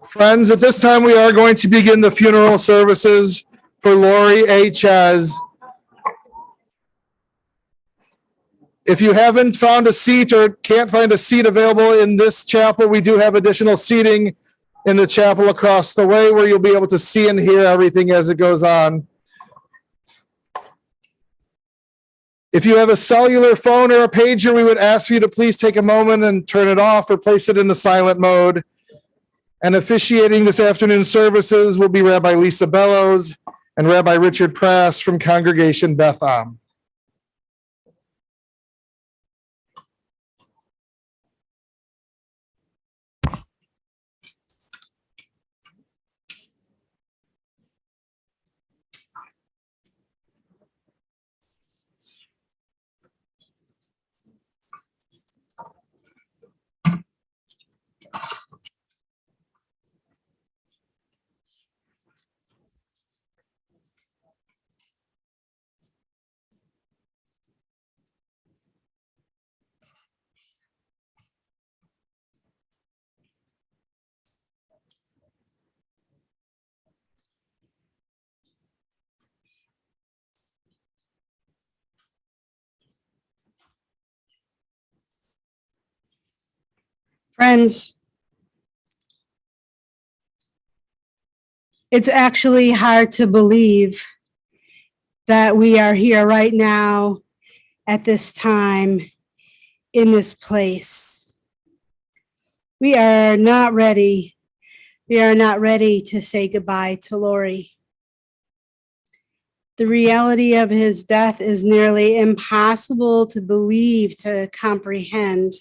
Friends, at this time we are going to begin the funeral services for Laury A. Chez. If you haven't found a seat or can't find a seat available in this chapel, we do have additional seating in the chapel across the way where you'll be able to see and hear everything as it goes on. If you have a cellular phone or a pager, we would ask you to please take a moment and turn it off or place it in the silent mode. And officiating this afternoon's services will be Rabbi Lisa Bellows and Rabbi Richard Prass from Congregation Beth Am. Friends, it's actually hard to believe that we are here right now at this time in this place. We are not ready. We are not ready to say goodbye to Laury. The reality of his death is nearly impossible to believe, to comprehend.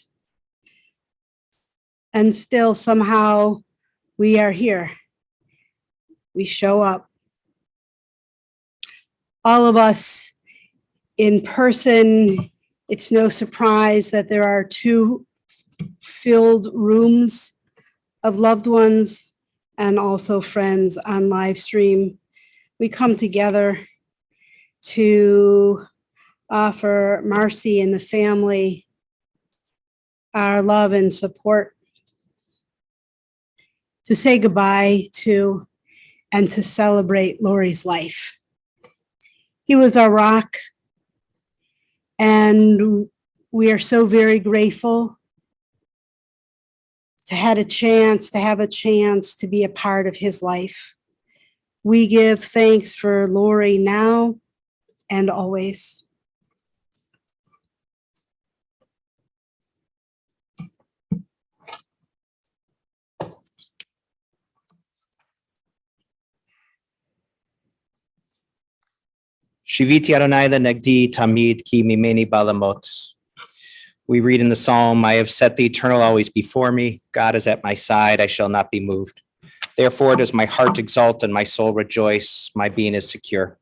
And still somehow we are here. We show up. All of us in person, it's no surprise that there are two filled rooms of loved ones and also friends on live stream. We come together to offer Marcy and the family our love and support, to say goodbye to and to celebrate Laury's life. He was our rock, and we are so very grateful to have a chance to be a part of his life. We give thanks for Laury now and always. Shiviti Adonai lenegdi tamid ki mimeni balamot. We read in the Psalm, I have set the eternal always before me. God is at my side, I shall not be moved. Therefore does my heart exult and my soul rejoice, my being is secure.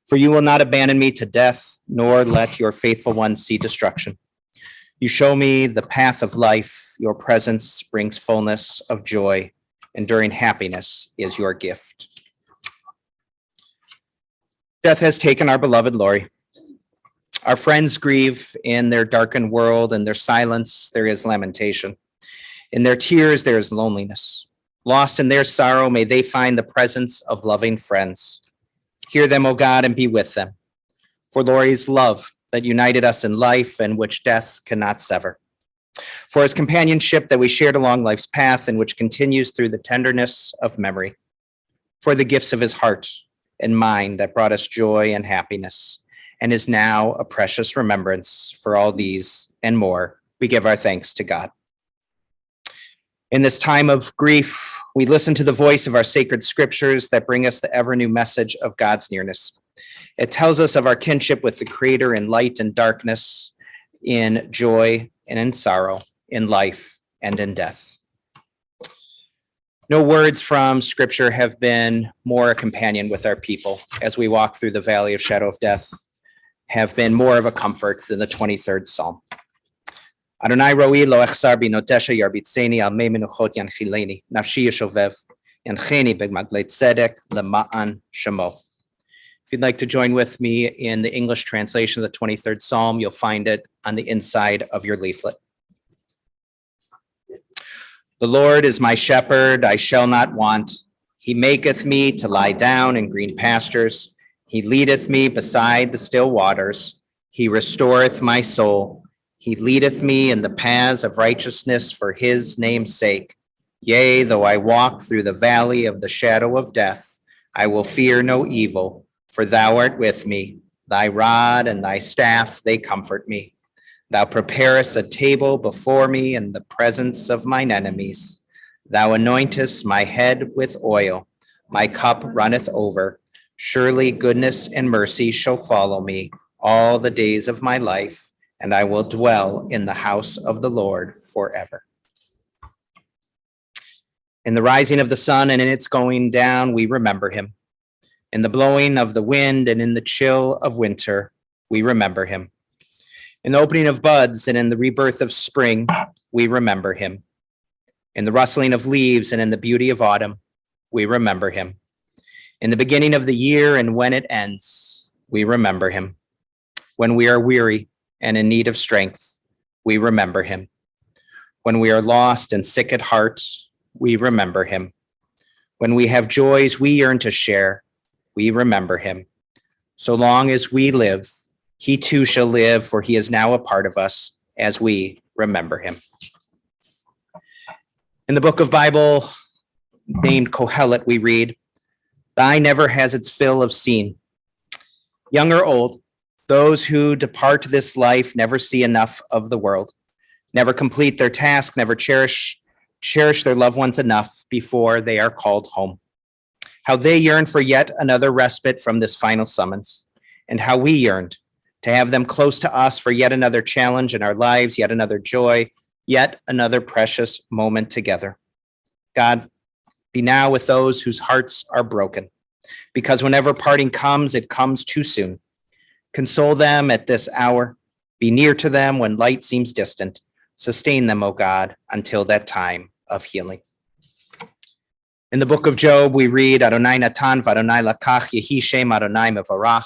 For you will not abandon me to death, nor let your faithful ones see destruction. You show me the path of life, your presence brings fullness of joy, enduring happiness is your gift. Death has taken our beloved Laury. Our friends grieve in their darkened world. In their silence, there is lamentation. In their tears, there is loneliness. Lost in their sorrow, may they find the presence of loving friends. Hear them, O God, and be with them. For Laury's love that united us in life and which death cannot sever. For his companionship that we shared along life's path and which continues through the tenderness of memory. For the gifts of his heart and mind that brought us joy and happiness, and is now a precious remembrance. For all these and more, we give our thanks to God. In this time of grief, we listen to the voice of our sacred scriptures that bring us the ever new message of God's nearness. It tells us of our kinship with the Creator in light and darkness, in joy and in sorrow, in life and in death. No words from Scripture have been more a companion with our people as we walk through the valley of shadow of death, have been more of a comfort than the 23rd Psalm. Adonai roi lo echsar binotesha yarbitseni al mei menuchot yanchileni, nafshi yeshovev, yancheni b'maglei tzedek lema'an shemo. If you'd like to join with me in the English translation of the 23rd Psalm, you'll find it on the inside of your leaflet. The Lord is my shepherd, I shall not want. He maketh me to lie down in green pastures. He leadeth me beside the still waters. He restoreth my soul. He leadeth me in the paths of righteousness for his name's sake. Yea, though I walk through the valley of the shadow of death, I will fear no evil, for thou art with me. Thy rod and thy staff, they comfort me. Thou preparest a table before me in the presence of mine enemies. Thou anointest my head with oil. My cup runneth over. Surely goodness and mercy shall follow me all the days of my life, and I will dwell in the house of the Lord forever. In the rising of the sun and in its going down, we remember him. In the blowing of the wind and in the chill of winter, we remember him. In the opening of buds and in the rebirth of spring, we remember him. In the rustling of leaves and in the beauty of autumn, we remember him. In the beginning of the year and when it ends, we remember him. When we are weary and in need of strength, we remember him. When we are lost and sick at heart, we remember him. When we have joys we yearn to share, we remember him. So long as we live, he too shall live, for he is now a part of us as we remember him. In the book of Bible named Kohelet, we read, "Thy never has its fill of seen. Young or old, those who depart this life never see enough of the world, never complete their task, never cherish their loved ones enough before they are called home. How they yearn for yet another respite from this final summons, and how we yearned to have them close to us for yet another challenge in our lives, yet another joy, yet another precious moment together. God, be now with those whose hearts are broken, because whenever parting comes, it comes too soon. Console them at this hour. Be near to them when light seems distant. Sustain them, O God, until that time of healing." In the book of Job, we read, "Adonai natan v'Adonai lakach, yehi shem Adonai mevarach."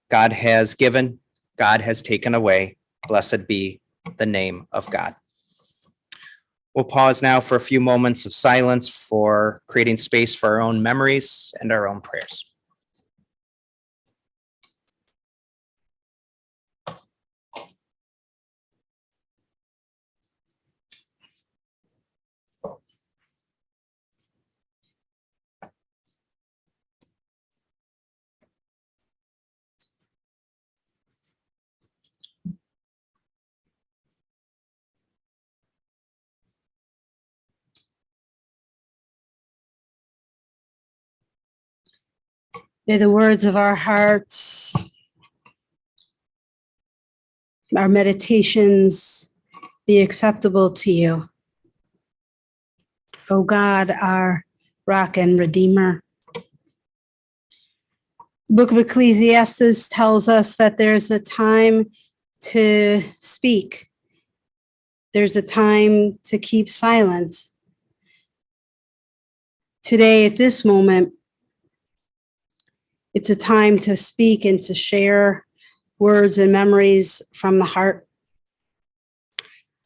God has given, God has taken away. Blessed be the name of God. We'll pause now for a few moments of silence for creating space for our own memories and our own prayers. May the words of our hearts, our meditations be acceptable to you, O God, our rock and redeemer. The book of Ecclesiastes tells us that there's a time to speak. There's a time to keep silent. Today, at this moment, it's a time to speak and to share words and memories from the heart.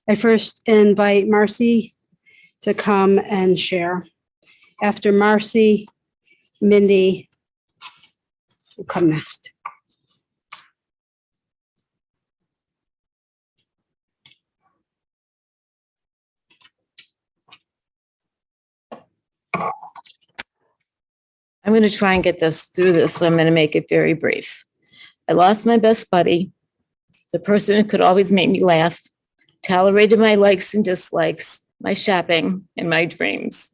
I first invite Marcy to come and share. After Marcy, Mindy will come next. I'm going to try and get through this, so I'm going to make it very brief. I lost my best buddy, the person who could always make me laugh, tolerated my likes and dislikes, my shopping, and my dreams.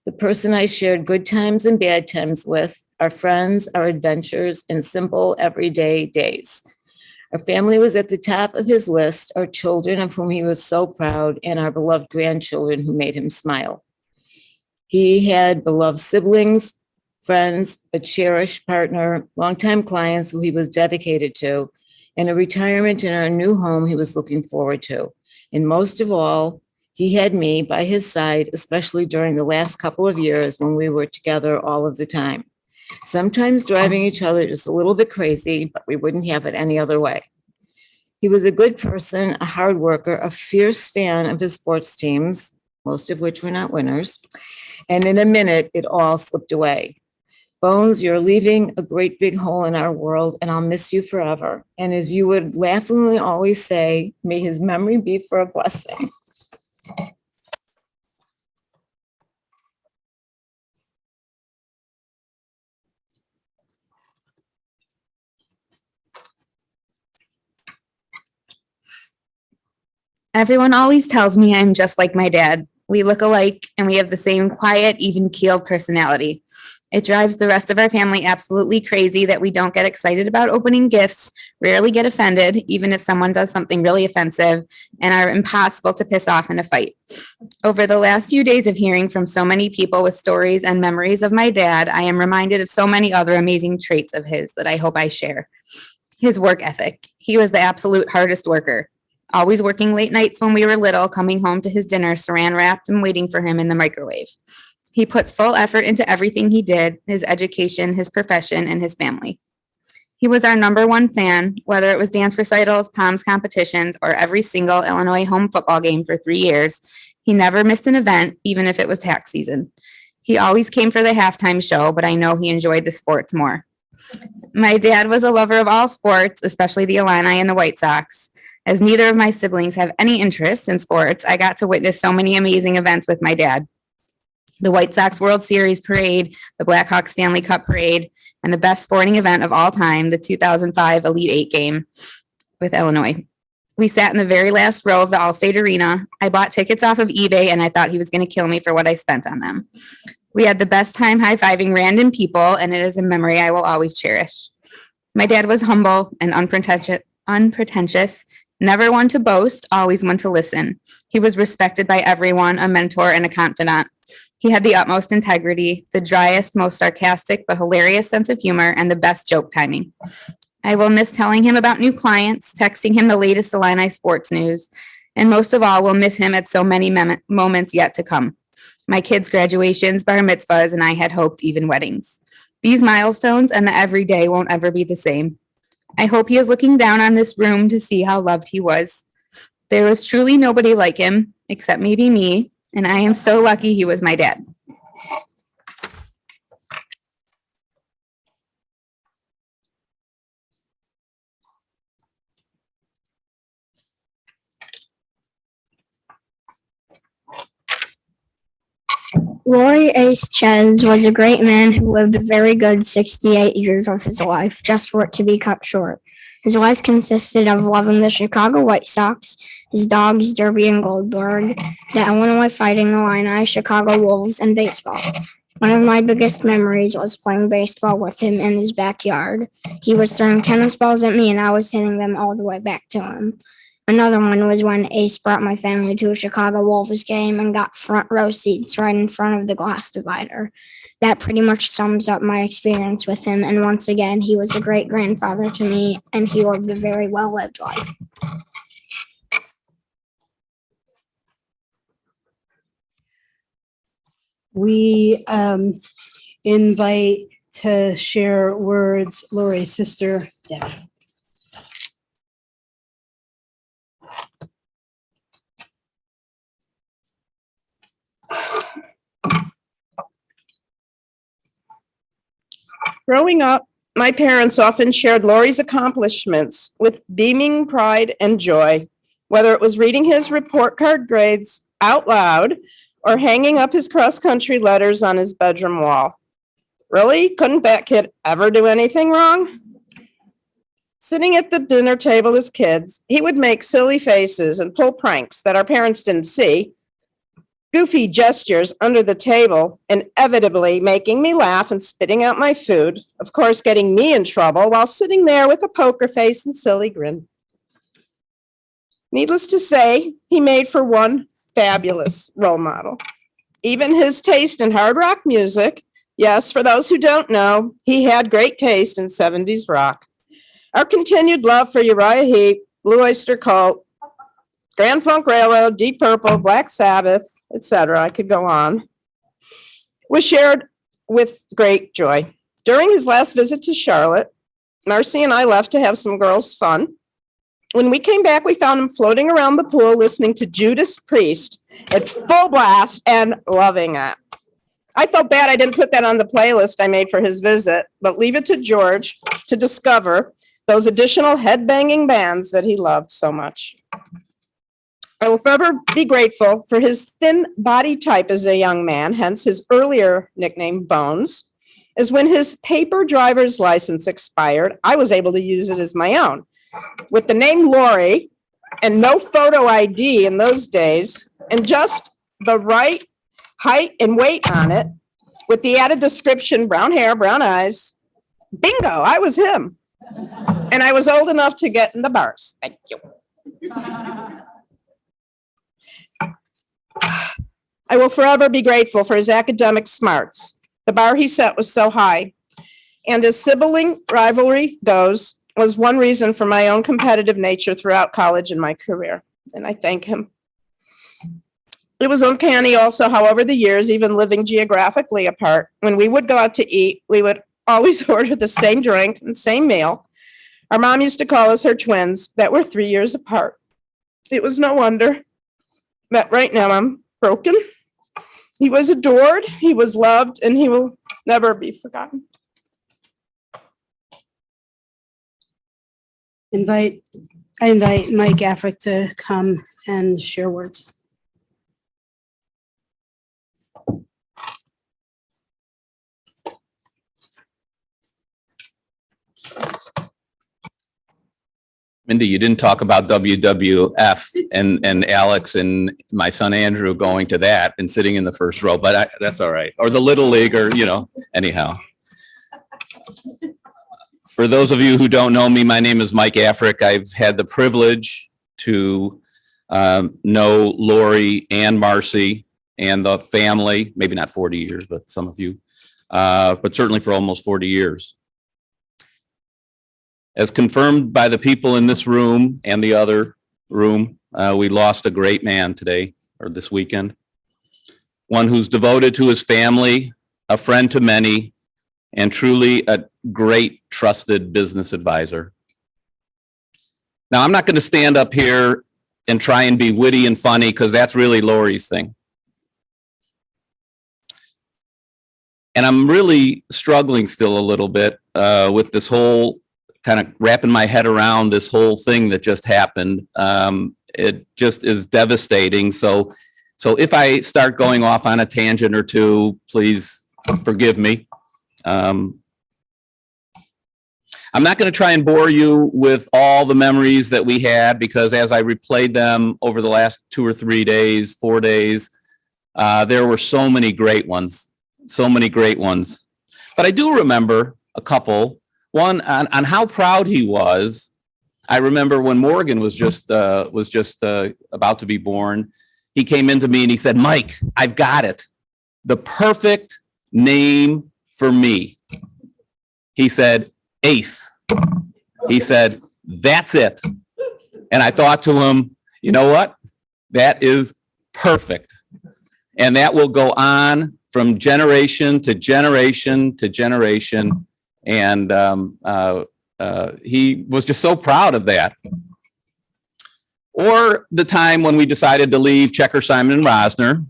The person I shared good times and bad times with, our friends, our adventures, and simple everyday days. Our family was at the top of his list, our children of whom he was so proud, and our beloved grandchildren who made him smile. He had beloved siblings, friends, a cherished partner, longtime clients who he was dedicated to, and a retirement in our new home he was looking forward to. And most of all, he had me by his side, especially during the last couple of years when we were together all of the time. Sometimes driving each other just a little bit crazy, but we wouldn't have it any other way. He was a good person, a hard worker, a fierce fan of his sports teams, most of which were not winners. And in a minute, it all slipped away. Bones, you're leaving a great big hole in our world, and I'll miss you forever. And as you would laughingly always say, may his memory be for a blessing. Everyone always tells me I'm just like my dad. We look alike and we have the same quiet, even-keeled personality. It drives the rest of our family absolutely crazy that we don't get excited about opening gifts, rarely get offended, even if someone does something really offensive, and are impossible to piss off in a fight. Over the last few days of hearing from so many people with stories and memories of my dad, I am reminded of so many other amazing traits of his that I hope I share. His work ethic. He was the absolute hardest worker. Always working late nights when we were little, coming home to his dinner saran wrapped and waiting for him in the microwave. He put full effort into everything he did, his education, his profession, and his family. He was our #1 fan, whether it was dance recitals, POMS competitions, or every single Illinois home football game for 3 years. He never missed an event, even if it was tax season. He always came for the halftime show, but I know he enjoyed the sports more. My dad was a lover of all sports, especially the Illini and the White Sox. As neither of my siblings have any interest in sports, I got to witness so many amazing events with my dad. The White Sox World Series parade, the Blackhawks Stanley Cup parade, and the best sporting event of all time, the 2005 Elite Eight game with Illinois. We sat in the very last row of the Allstate Arena. I bought tickets off of eBay, and I thought he was going to kill me for what I spent on them. We had the best time high-fiving random people, and it is a memory I will always cherish. My dad was humble and unpretentious, never one to boast, always one to listen. He was respected by everyone, a mentor and a confidant. He had the utmost integrity, the driest, most sarcastic, but hilarious sense of humor, and the best joke timing. I will miss telling him about new clients, texting him the latest Illini sports news, and most of all, will miss him at so many moments yet to come. My kids' graduations, bar mitzvahs, and I had hoped even weddings. These milestones and the everyday won't ever be the same. I hope he is looking down on this room to see how loved he was. There was truly nobody like him, except maybe me, and I am so lucky he was my dad. Laury A. Chez was a great man who lived a very good 68 years of his life, just for it to be cut short. His life consisted of loving the Chicago White Sox, his dogs Derby and Goldberg, the Illinois Fighting Illini, Chicago Wolves, and baseball. One of my biggest memories was playing baseball with him in his backyard. He was throwing tennis balls at me and I was hitting them all the way back to him. Another one was when Ace brought my family to a Chicago Wolves game and got front row seats right in front of the glass divider. That pretty much sums up my experience with him. And once again, he was a great grandfather to me and he lived a very well-lived life. We invite to share words Lori's sister, Debbie. Growing up, my parents often shared Laury's accomplishments with beaming pride and joy, whether it was reading his report card grades out loud or hanging up his cross-country letters on his bedroom wall. Really? Couldn't that kid ever do anything wrong? Sitting at the dinner table as kids, he would make silly faces and pull pranks that our parents didn't see, goofy gestures under the table, inevitably making me laugh and spitting out my food, of course, getting me in trouble while sitting there with a poker face and silly grin. Needless to say, he made for one fabulous role model. Even his taste in hard rock music, yes, for those who don't know, he had great taste in 70s rock. Our continued love for Uriah Heep, Blue Oyster Cult, Grand Funk Railroad, Deep Purple, Black Sabbath, etc., I could go on, was shared with great joy. During his last visit to Charlotte, Marcy and I left to have some girls' fun. When we came back, we found him floating around the pool listening to Judas Priest at full blast and loving it. I felt bad I didn't put that on the playlist I made for his visit, but leave it to George to discover those additional head-banging bands that he loved so much. I will forever be grateful for his thin body type as a young man, hence his earlier nickname, Bones, as when his paper driver's license expired, I was able to use it as my own. With the name Laury and no photo ID in those days, and just the right height and weight on it, with the added description, brown hair, brown eyes, bingo, I was him. And I was old enough to get in the bars. Thank you. I will forever be grateful for his academic smarts. The bar he set was so high. And as sibling rivalry goes, was one reason for my own competitive nature throughout college and my career. And I thank him. It was uncanny also, however, the years, even living geographically apart, when we would go out to eat, we would always order the same drink and same meal. Our mom used to call us her twins that were 3 years apart. It was no wonder that right now I'm broken. He was adored, he was loved, and he will never be forgotten. I invite Mike Afric to come and share words. Mindy, you didn't talk about WWF and Alex and my son Andrew going to that and sitting in the first row, but that's all right. Or the Little League, or, anyhow. For those of you who don't know me, my name is Mike Afric. I've had the privilege to know Laury and Marcy and the family, maybe not 40 years, but some of you, but certainly for almost 40 years. As confirmed by the people in this room and the other room, we lost a great man today, or this weekend. One who's devoted to his family, a friend to many, and truly a great trusted business advisor. Now, I'm not going to stand up here and try and be witty and funny, because that's really Laury's thing. And I'm really struggling still a little bit with this whole kind of wrapping my head around this whole thing that just happened. It just is devastating. So if I start going off on a tangent or two, please forgive me. I'm not going to try and bore you with all the memories that we had, because as I replayed them over the last 2 or 3 days, 4 days, there were so many great ones, But I do remember a couple. One on how proud he was. I remember when Morgan was just about to be born, he came into me and he said, "Mike, I've got it. The perfect name for me." He said, "Ace." He said, "That's it." And I thought to him, you know what? That is perfect. And that will go on from generation to generation to generation. And he was just so proud of that. Or the time when we decided to leave Checker, Simon and Rosner,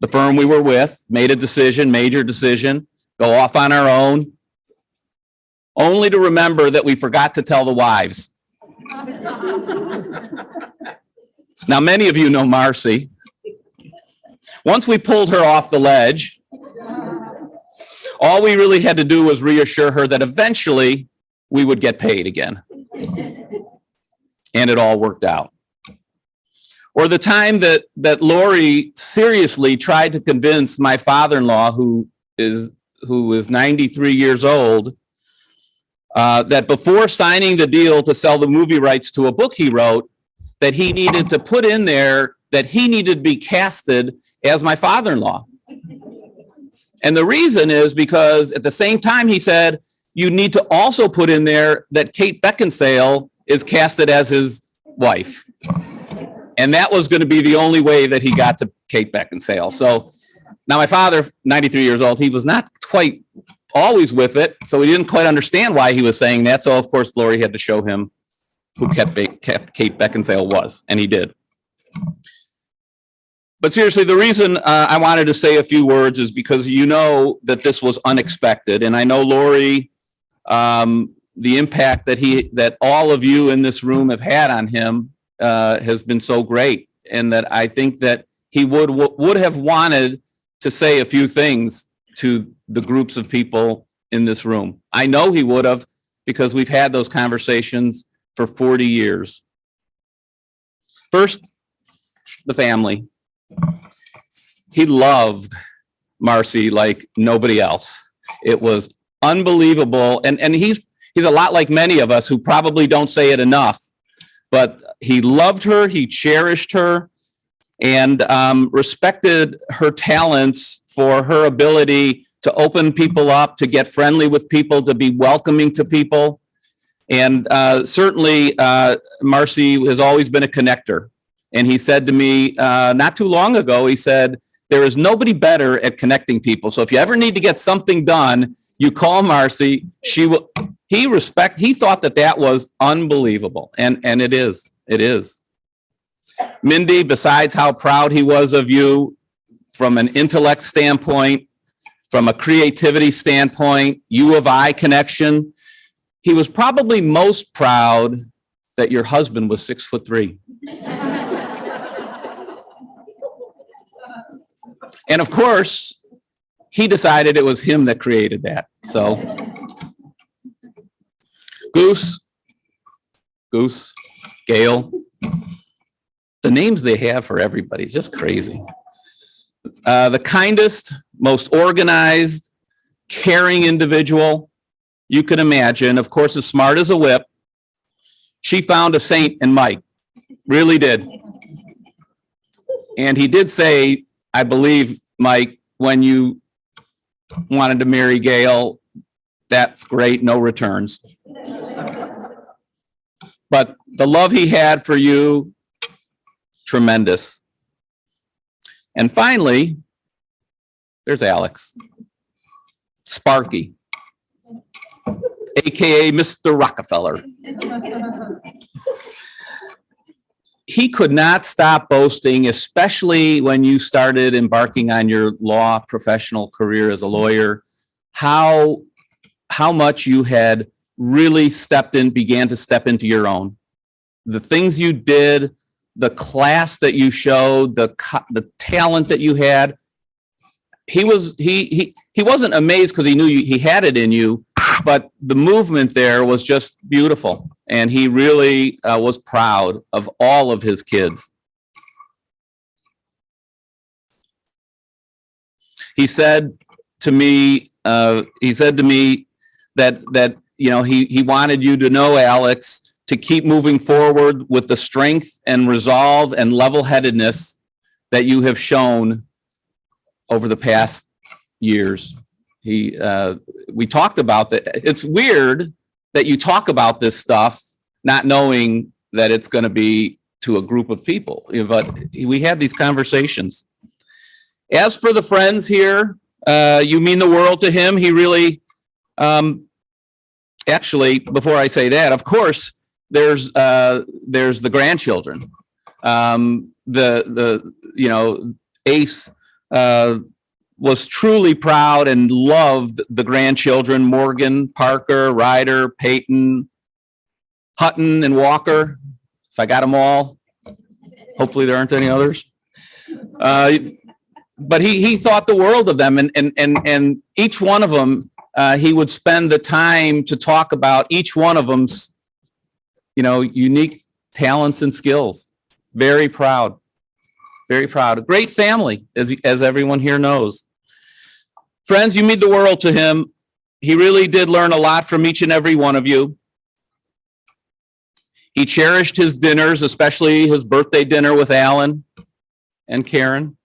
the firm we were with, made a decision, major decision, go off on our own, only to remember that we forgot to tell the wives. Now, many of you know Marcy. Once we pulled her off the ledge, all we really had to do was reassure her that eventually we would get paid again. And it all worked out. Or the time that Laury seriously tried to convince my father-in-law, who is 93 years old, that before signing the deal to sell the movie rights to a book he wrote, that he needed to put in there that he needed to be casted as my father-in-law. And the reason is because at the same time he said, you need to also put in there that Kate Beckinsale is casted as his wife. And that was going to be the only way that he got to Kate Beckinsale. So now my father, 93 years old, he was not quite always with it. So he didn't quite understand why he was saying that. So of course, Laury had to show him who Kate Beckinsale was, and he did. But seriously, the reason I wanted to say a few words is because you know that this was unexpected. And I know Laury, the impact that all of you in this room have had on him has been so great. And that I think that he would have wanted to say a few things to the groups of people in this room. I know he would have, because we've had those conversations for 40 years. First, the family. He loved Marcy like nobody else. It was unbelievable. And he's a lot like many of us who probably don't say it enough, but he loved her, he cherished her, and respected her talents for her ability to open people up, to get friendly with people, to be welcoming to people. And certainly Marcy has always been a connector. And he said to me not too long ago, he said, there is nobody better at connecting people. So if you ever need to get something done, you call Marcy. She will. He thought that was unbelievable. And it is. It is. Mindy, besides how proud he was of you from an intellect standpoint, from a creativity standpoint, U of I connection, he was probably most proud that your husband was 6'3". And of course, he decided it was him that created that. So, Goose, Gail, the names they have for everybody is just crazy. The kindest, most organized, caring individual you can imagine. Of course, as smart as a whip. She found a saint in Mike, really did. And he did say, I believe, Mike, when you wanted to marry Gail, that's great, no returns. But the love he had for you, tremendous. And finally, there's Alex, Sparky, AKA Mr. Rockefeller. He could not stop boasting, especially when you started embarking on your law professional career as a lawyer, how much you had really began to step into your own. The things you did, the class that you showed, the talent that you had. He wasn't amazed because he knew he had it in you, but the movement there was just beautiful. And he really was proud of all of his kids. He said to me that he wanted you to know, Alex, to keep moving forward with the strength and resolve and level-headedness that you have shown over the past years. We talked about that. It's weird that you talk about this stuff, not knowing that it's going to be to a group of people, but we had these conversations. As for the friends here, you mean the world to him. He really, actually, before I say that, of course, there's the grandchildren. Ace was truly proud and loved the grandchildren, Morgan, Parker, Ryder, Peyton, Hutton, and Walker. If I got them all, hopefully there aren't any others. But he thought the world of them, and each one of them, he would spend the time to talk about each one of them's, unique talents and skills. Very proud. Very proud. A great family, as everyone here knows. Friends, you mean the world to him. He really did learn a lot from each and every one of you. He cherished his dinners, especially his birthday dinner with Alan and Karen.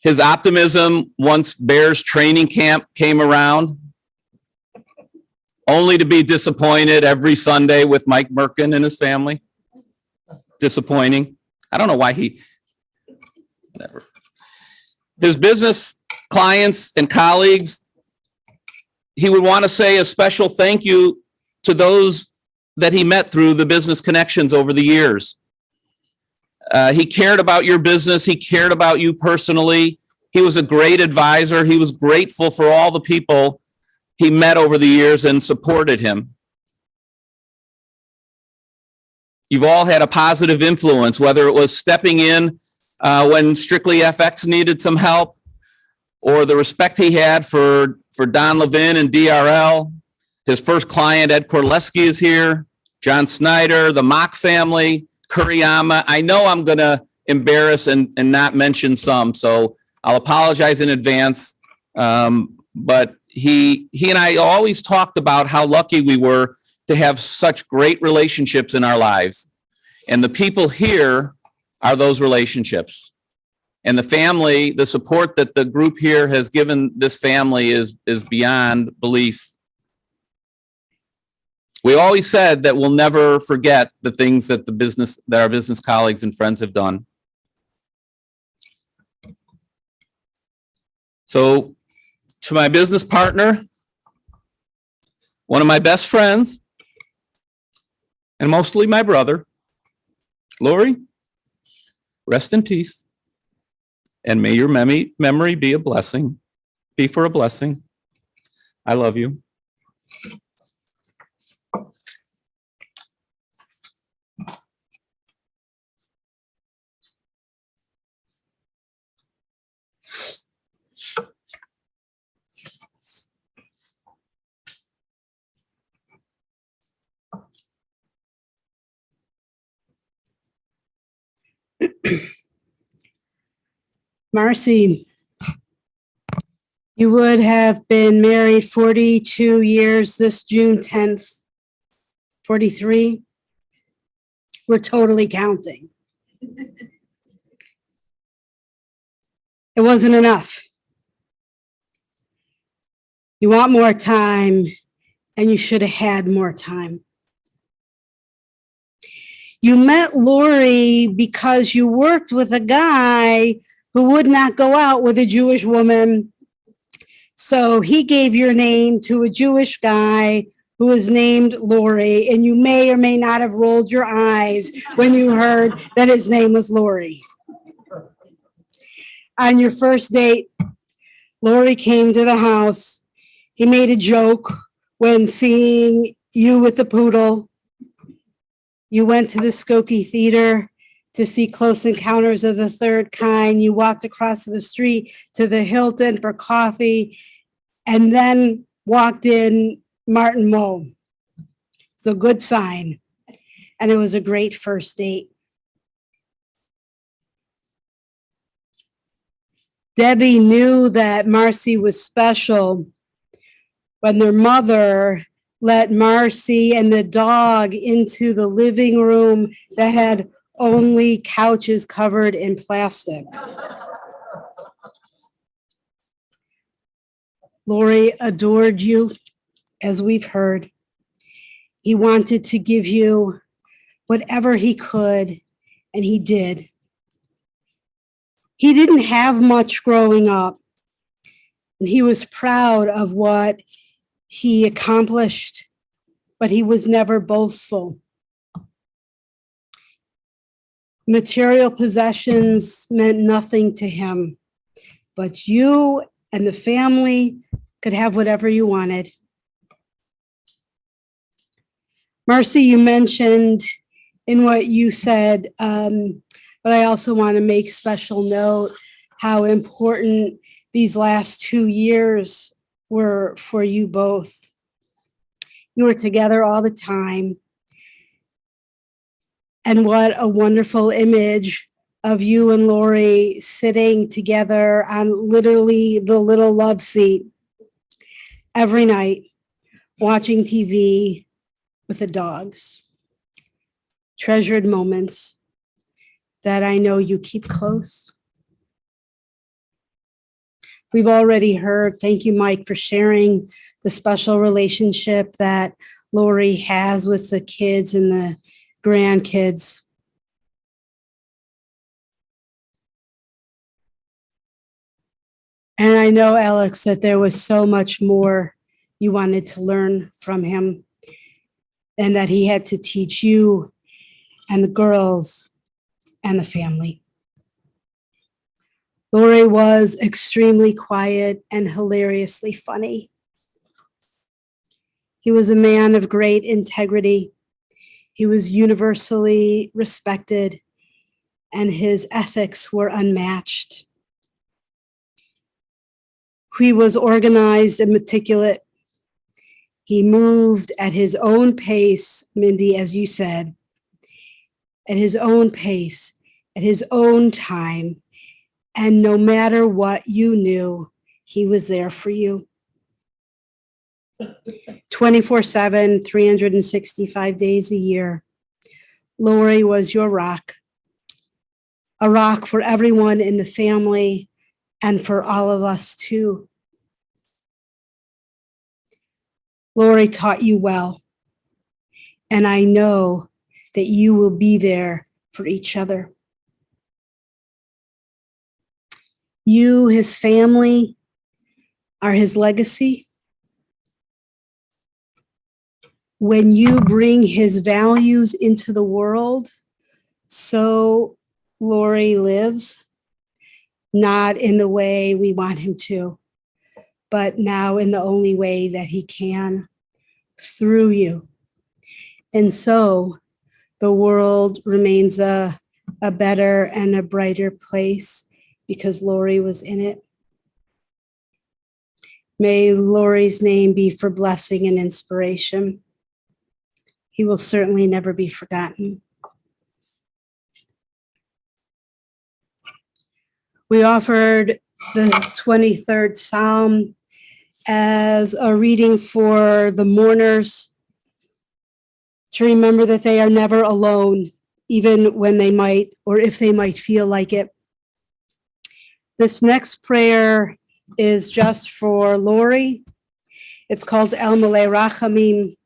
His optimism once Bears training camp came around, only to be disappointed every Sunday with Mike Merkin and his family. Disappointing. I don't know why whatever. His business clients and colleagues, he would want to say a special thank you to those that he met through the business connections over the years. He cared about your business. He cared about you personally. He was a great advisor. He was grateful for all the people he met over the years and supported him. You've all had a positive influence, whether it was stepping in when Strictly FX needed some help, or the respect he had for Don Levin and DRL. His first client, Ed Korleski, is here. John Snyder, the Mock family, Kuriyama. I know I'm going to embarrass and not mention some, so I'll apologize in advance. But he and I always talked about how lucky we were to have such great relationships in our lives. And the people here are those relationships. And the family, the support that the group here has given this family is beyond belief. We always said that we'll never forget the things that our business colleagues and friends have done. So to my business partner, one of my best friends, and mostly my brother, Laury, rest in peace. And may your memory be a blessing, be for a blessing. I love you. Marcy, you would have been married 42 years this June 10th. 43? We're totally counting. It wasn't enough. You want more time, and you should have had more time. You met Laury because you worked with a guy who would not go out with a Jewish woman. So he gave your name to a Jewish guy who was named Laury, and you may or may not have rolled your eyes when you heard that his name was Laury. On your first date, Laury came to the house. He made a joke when seeing you with the poodle. You went to the Skokie Theater to see Close Encounters of the Third Kind. You walked across the street to the Hilton for coffee, and then walked in Martin Moe. It's a good sign. And it was a great first date. Debbie knew that Marcy was special when their mother let Marcy and the dog into the living room that had only couches covered in plastic. Laury adored you, as we've heard. He wanted to give you whatever he could, and he did. He didn't have much growing up, and he was proud of what he accomplished, but he was never boastful. Material possessions meant nothing to him, but you and the family could have whatever you wanted. Marcy, you mentioned in what you said, but I also want to make special note how important these last 2 years were for you both. You were together all the time. And what a wonderful image of you and Laury sitting together on literally the little love seat every night, watching TV with the dogs. Treasured moments that I know you keep close. We've already heard, thank you, Mike, for sharing the special relationship that Laury has with the kids and the grandkids. And I know, Alex, that there was so much more you wanted to learn from him, and that he had to teach you and the girls and the family. Laury was extremely quiet and hilariously funny. He was a man of great integrity. He was universally respected, and his ethics were unmatched. He was organized and meticulous. He moved at his own pace, Mindy, as you said, at his own pace, at his own time. And no matter what you knew, he was there for you. 24/7, 365 days a year. Laury was your rock, a rock for everyone in the family and for all of us too. Laury taught you well, and I know that you will be there for each other. You, his family, are his legacy. When you bring his values into the world, so Laury lives, not in the way we want him to, but now in the only way that he can, through you. And so the world remains a better and a brighter place because Laury was in it. May Laury's name be for blessing and inspiration. He will certainly never be forgotten. We offered the 23rd Psalm as a reading for the mourners to remember that they are never alone, even when they might, or if they might feel like it. This next prayer is just for Laury. It's called El Malei Rachamim.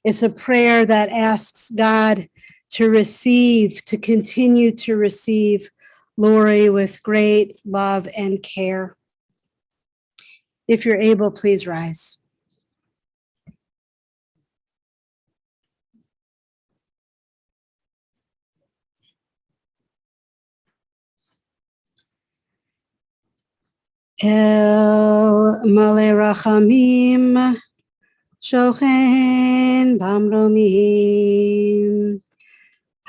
It's a prayer that asks God to receive, to continue to receive Laury with great love and care. If you're able, please rise. El Malei Rachamim, Shochen Bamromim,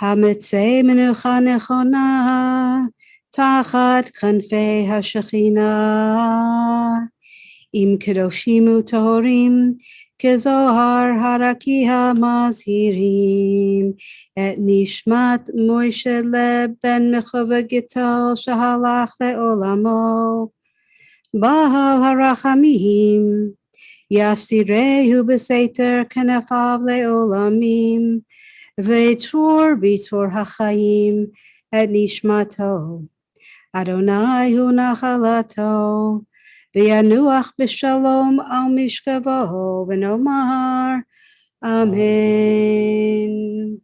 Hametzei Menucha Nechona, Tachat Kanfei HaShechina, Im Kedoshimu Tohorim, Kezohar Haraki HaMazhirim, Et Nishmat Moshe Leb Ben Mechova Gittel Shahalach Le'olamo, Bahal Harachamim, Yafsirehu Beseter Kenefav Le'olamim, Veitor Bitor HaChaim, Et Nishmato, Adonai Hu Nachalato, V'yanuach B'shalom Al Mishkavo, V'nomar, Amen.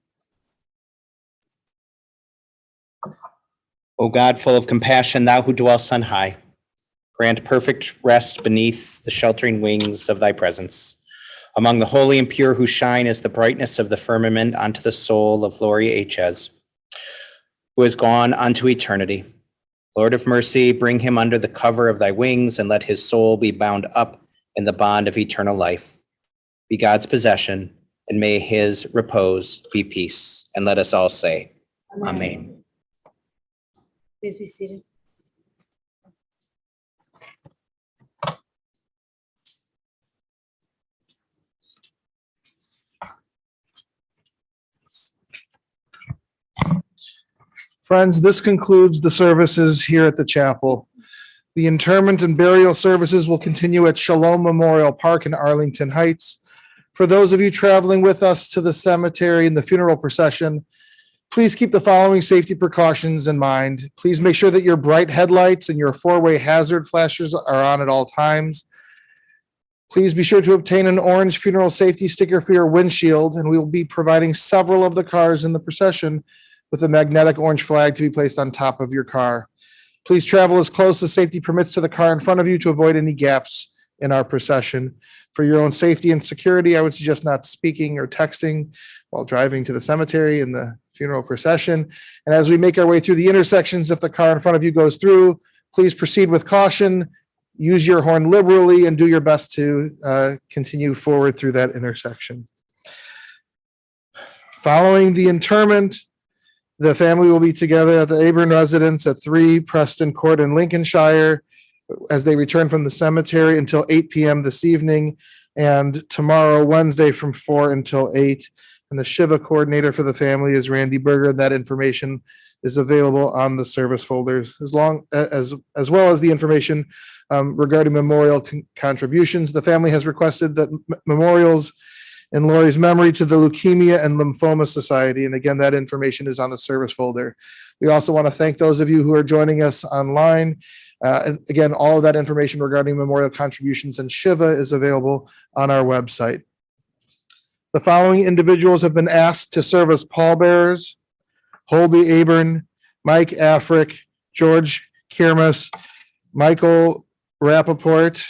O God, full of compassion, thou who dwellst on high, grant perfect rest beneath the sheltering wings of thy presence. Among the holy and pure who shine as the brightness of the firmament onto the soul of Laury A. Chez, who has gone unto eternity. Lord of mercy, bring him under the cover of thy wings and let his soul be bound up in the bond of eternal life. Be God's possession, and may his repose be peace. And let us all say, Amen. Please be seated. Friends, this concludes the services here at the chapel. The interment and burial services will continue at Shalom Memorial Park in Arlington Heights. For those of you traveling with us to the cemetery and the funeral procession, please keep the following safety precautions in mind. Please make sure that your bright headlights and your four-way hazard flashers are on at all times. Please be sure to obtain an orange funeral safety sticker for your windshield, and we will be providing several of the cars in the procession with a magnetic orange flag to be placed on top of your car. Please travel as close as safety permits to the car in front of you to avoid any gaps in our procession. For your own safety and security, I would suggest not speaking or texting while driving to the cemetery in the funeral procession. And as we make our way through the intersections, if the car in front of you goes through, please proceed with caution, use your horn liberally, and do your best to continue forward through that intersection. Following the interment, the family will be together at the Abram residence at 3 Preston Court in Lincolnshire as they return from the cemetery until 8 p.m. this evening, and tomorrow, Wednesday, from 4 until 8. And the Shiva coordinator for the family is Randy Berger. That information is available on the service folders, as well as the information regarding memorial contributions. The family has requested that memorials in Laurie's memory to the Leukemia and Lymphoma Society. And again, that information is on the service folder. We also want to thank those of you who are joining us online. And again, all of that information regarding memorial contributions and Shiva is available on our website. The following individuals have been asked to serve as pallbearers: Holby Abern, Mike Afric, George Kirmes, Michael Rappaport,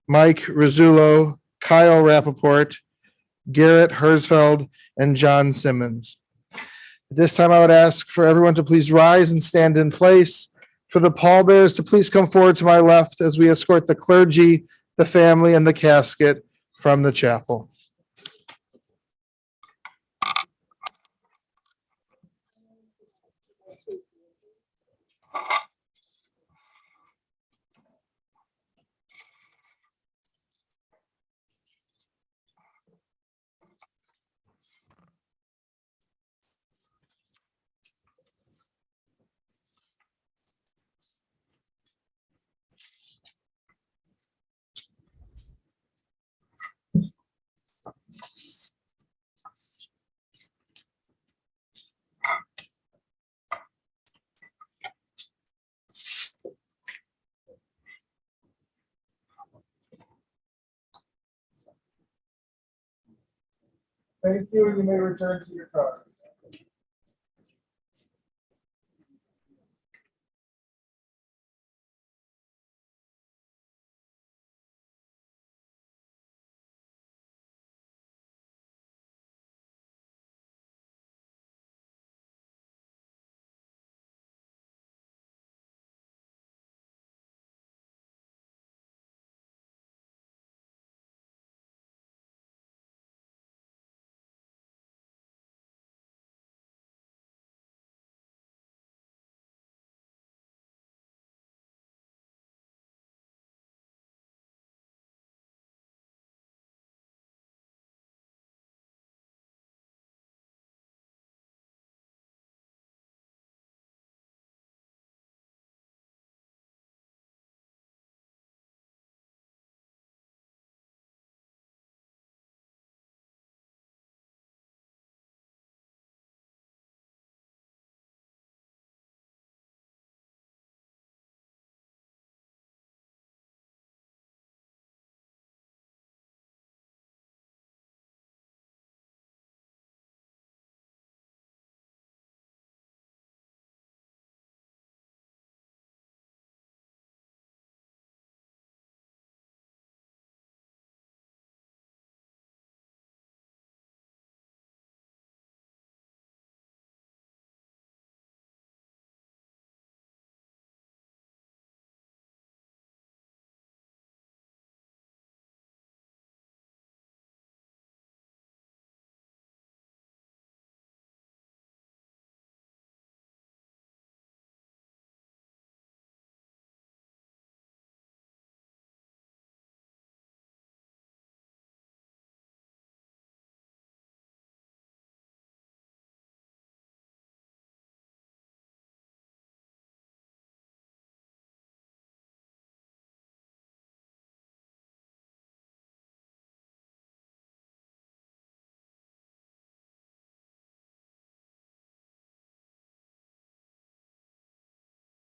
Mike Rizzullo, Kyle Rappaport, Garrett Hersfeld, and John Simmons. At this time, I would ask for everyone to please rise and stand in place. For the pallbearers to please come forward to my left as we escort the clergy, the family, and the casket from the chapel. Thank you. You may return to your car.